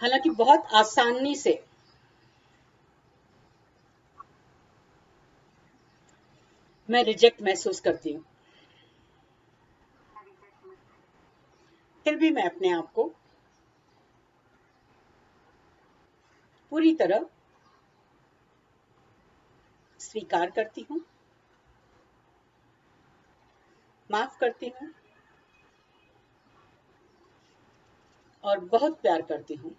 हालांकि बहुत आसानी से मैं रिजेक्ट महसूस करती हूँ, फिर भी मैं अपने आप को पूरी तरह स्वीकार करती हूँ, माफ करती हूँ और बहुत प्यार करती हूँ।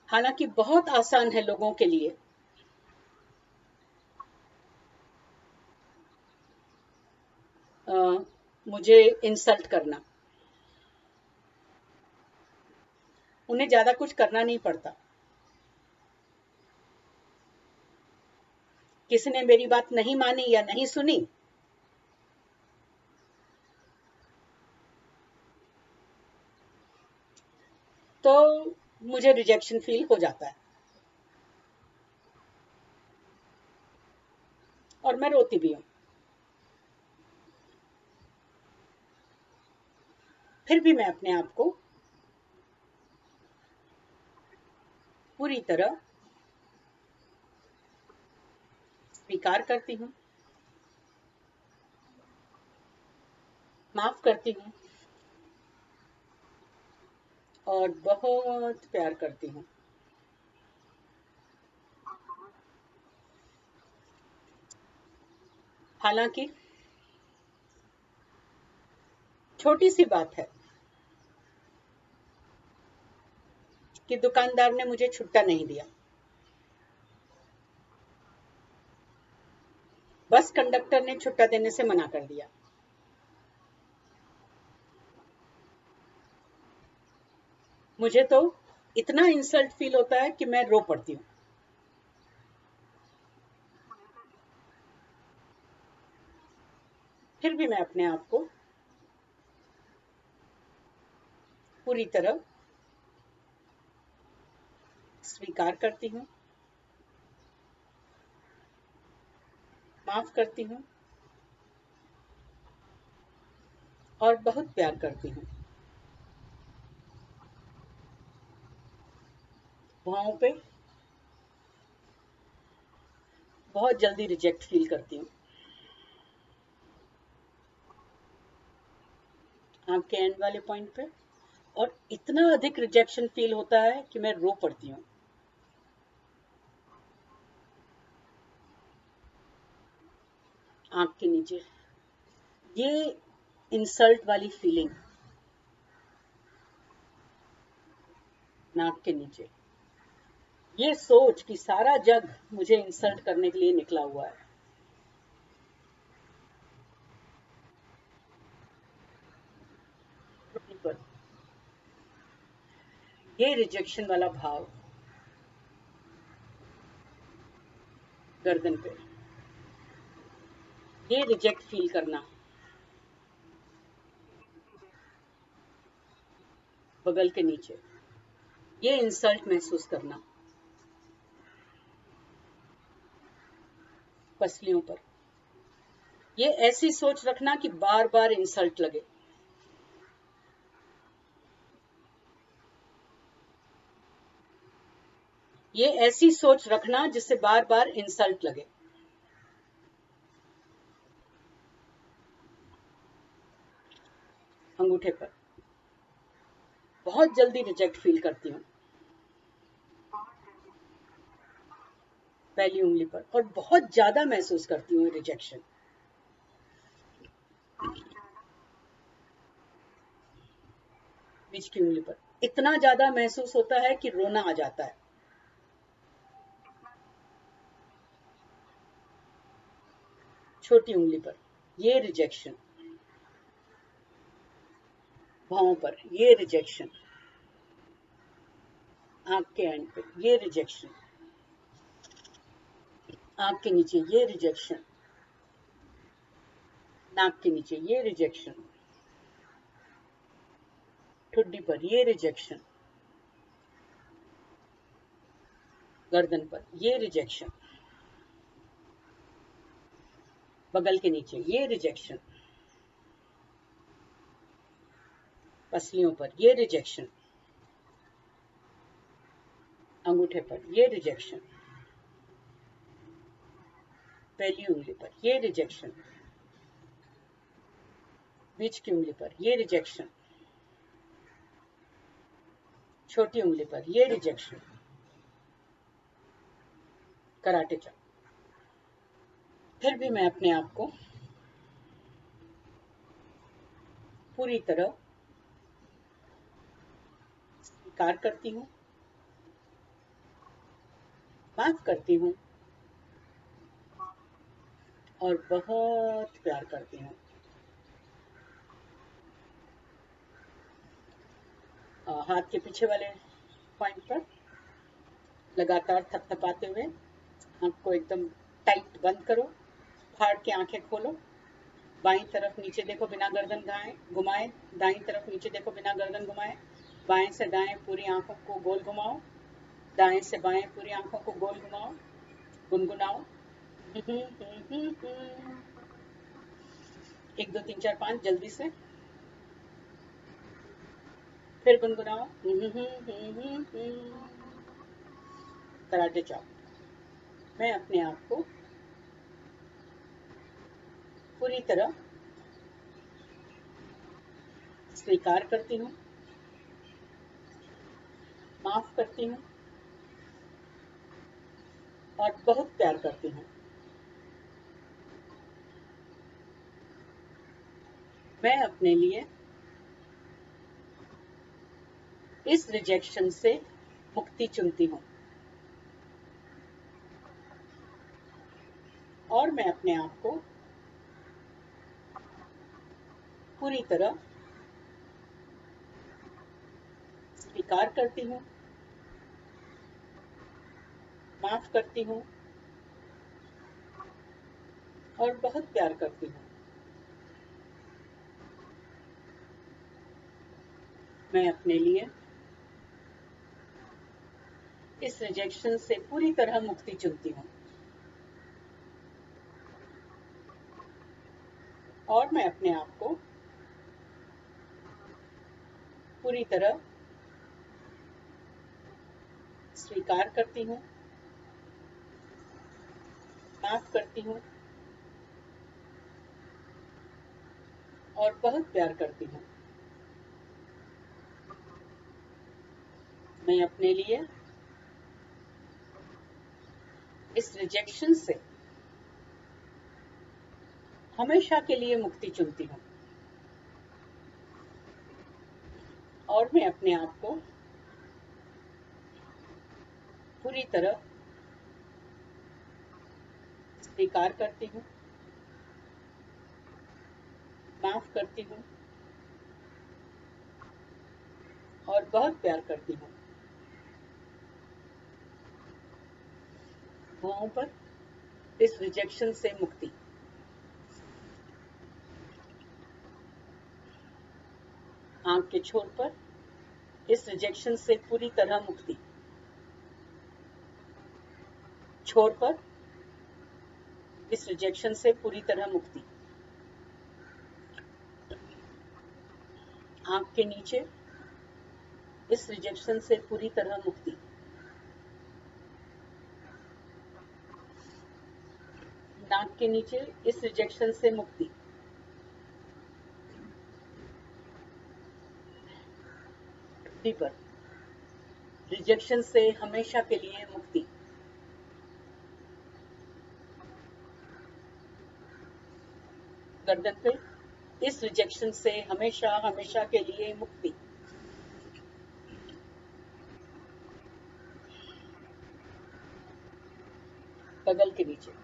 हालांकि बहुत आसान है लोगों के लिए अ, मुझे इंसल्ट करना, उन्हें ज्यादा कुछ करना नहीं पड़ता। किसी ने मेरी बात नहीं मानी या नहीं सुनी तो मुझे रिजेक्शन फील हो जाता है और मैं रोती भी हूँ। फिर भी मैं अपने आप को पूरी तरह स्वीकार करती हूँ, माफ करती हूँ और बहुत प्यार करती हूँ। हालांकि छोटी सी बात है कि दुकानदार ने मुझे छुट्टा नहीं दिया, बस कंडक्टर ने छुट्टा देने से मना कर दिया। मुझे तो इतना इंसल्ट फील होता है कि मैं रो पड़ती हूँ। फिर भी मैं अपने आप को पूरी तरह स्वीकार करती हूँ, माफ करती हूँ और बहुत प्यार करती हूँ। वहां पे बहुत जल्दी रिजेक्ट फील करती हूँ। आपके एंड वाले पॉइंट पे और इतना अधिक रिजेक्शन फील होता है कि मैं रो पड़ती हूँ। आंख के नीचे ये इंसल्ट वाली फीलिंग, नाक के नीचे ये सोच कि सारा जग मुझे इंसल्ट करने के लिए निकला हुआ है। पर ये रिजेक्शन वाला भाव गर्दन पे, ये रिजेक्ट फील करना बगल के नीचे, ये इंसल्ट महसूस करना पसलियों पर, ये ऐसी सोच रखना कि बार बार इंसल्ट लगे, ये ऐसी सोच रखना जिससे बार बार इंसल्ट लगे। अंगूठे पर बहुत जल्दी रिजेक्ट फील करती हूँ, पहली उंगली पर, और बहुत ज्यादा महसूस करती हूँ रिजेक्शन। बीच की उंगली पर इतना ज्यादा महसूस होता है कि रोना आ जाता है। छोटी उंगली पर ये रिजेक्शन, भावों पर ये रिजेक्शन, आंख के एंड पे ये रिजेक्शन, आंख के नीचे ये रिजेक्शन, नाक के नीचे ये रिजेक्शन, ठुड्डी पर ये रिजेक्शन, गर्दन पर ये रिजेक्शन, बगल के नीचे ये रिजेक्शन, पसलियों पर ये रिजेक्शन, अंगूठे पर ये रिजेक्शन, पहली उंगली पर ये रिजेक्शन, बीच की उंगली पर ये रिजेक्शन, छोटी उंगली पर ये रिजेक्शन, कराटे चॉप। फिर भी मैं अपने आप को पूरी तरह स्वीकार करती हूँ, माफ करती हूँ और बहुत प्यार करती हूँ। हाथ के पीछे वाले पॉइंट पर लगातार थपथपाते हुए आंख को एकदम टाइट बंद करो, फाड़ के आंखें खोलो, बाईं तरफ नीचे देखो बिना गर्दन घुमाए, दाईं तरफ नीचे देखो बिना गर्दन घुमाए, बाएं से दाएं पूरी आंखों को गोल घुमाओ, दाएं से बाएं पूरी आंखों को गोल घुमाओ, गुनगुनाओ 1 2 3 4 5 जल्दी से, फिर गुनगुनाओ कराटे चॉप। मैं अपने आप को पूरी तरह स्वीकार करती हूँ, माफ करती हूँ और बहुत प्यार करती हूँ। मैं अपने लिए इस रिजेक्शन से मुक्ति चुनती हूँ और मैं अपने आप को पूरी तरह स्वीकार करती हूँ, माफ करती हूँ और बहुत प्यार करती हूँ। मैं अपने लिए इस रिजेक्शन से पूरी तरह मुक्ति चुनती हूँ और मैं अपने आप को पूरी तरह स्वीकार करती हूँ, माफ करती हूँ और बहुत प्यार करती हूँ। मैं अपने लिए इस रिजेक्शन से हमेशा के लिए मुक्ति चुनती हूँ और मैं अपने आप को पूरी तरह स्वीकार करती हूँ, माफ करती हूँ और बहुत प्यार करती हूँ। भुआओं पर इस रिजेक्शन से मुक्ति, आंख के छोर पर इस रिजेक्शन से पूरी तरह मुक्ति, छोर पर इस रिजेक्शन से पूरी तरह मुक्ति, आंख के नीचे इस रिजेक्शन से पूरी तरह मुक्ति, नाक के नीचे इस रिजेक्शन से मुक्ति, ठुड्डी पर रिजेक्शन से हमेशा के लिए मुक्ति, गर्दन पे इस रिजेक्शन से हमेशा हमेशा के लिए मुक्ति, बगल के नीचे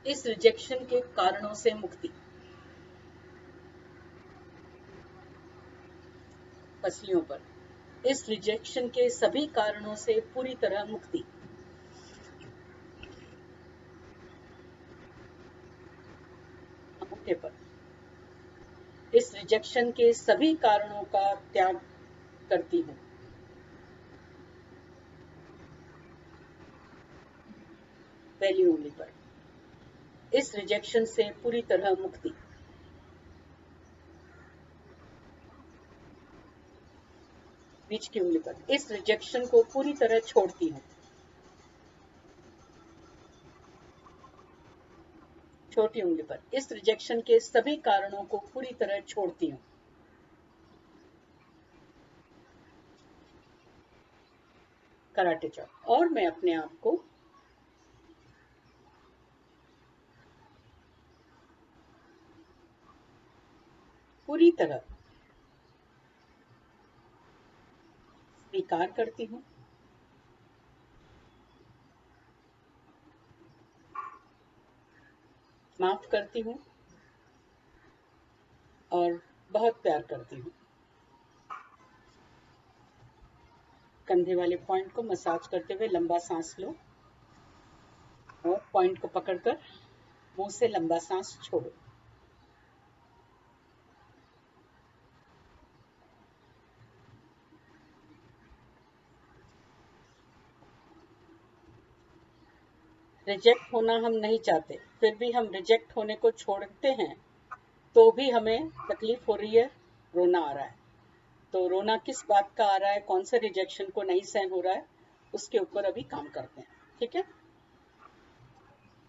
इस रिजेक्शन के कारणों से मुक्ति, पसलियों पर इस रिजेक्शन के सभी कारणों से पूरी तरह मुक्ति, अंगूठे पर इस रिजेक्शन के सभी कारणों का त्याग करती हूँ। पहली उंगली पर इस रिजेक्शन से पूरी तरह मुक्ति, बीच की उंगली पर। इस रिजेक्शन को पूरी तरह छोड़ती हूँ, छोटी उंगली पर इस रिजेक्शन के सभी कारणों को पूरी तरह छोड़ती हूँ। Karate chop. और मैं अपने आप को पूरी तरह स्वीकार करती हूँ, माफ करती हूँ और बहुत प्यार करती हूँ। कंधे वाले पॉइंट को मसाज करते हुए लंबा सांस लो और पॉइंट को पकड़कर मुंह से लंबा सांस छोड़ो। रिजेक्ट होना हम नहीं चाहते, फिर भी हम रिजेक्ट होने को छोड़ते हैं तो भी हमें तकलीफ हो रही है, रोना आ रहा है। तो रोना किस बात का आ रहा है, कौन से रिजेक्शन को नहीं सहन हो रहा है, उसके ऊपर अभी काम करते हैं। ठीक है।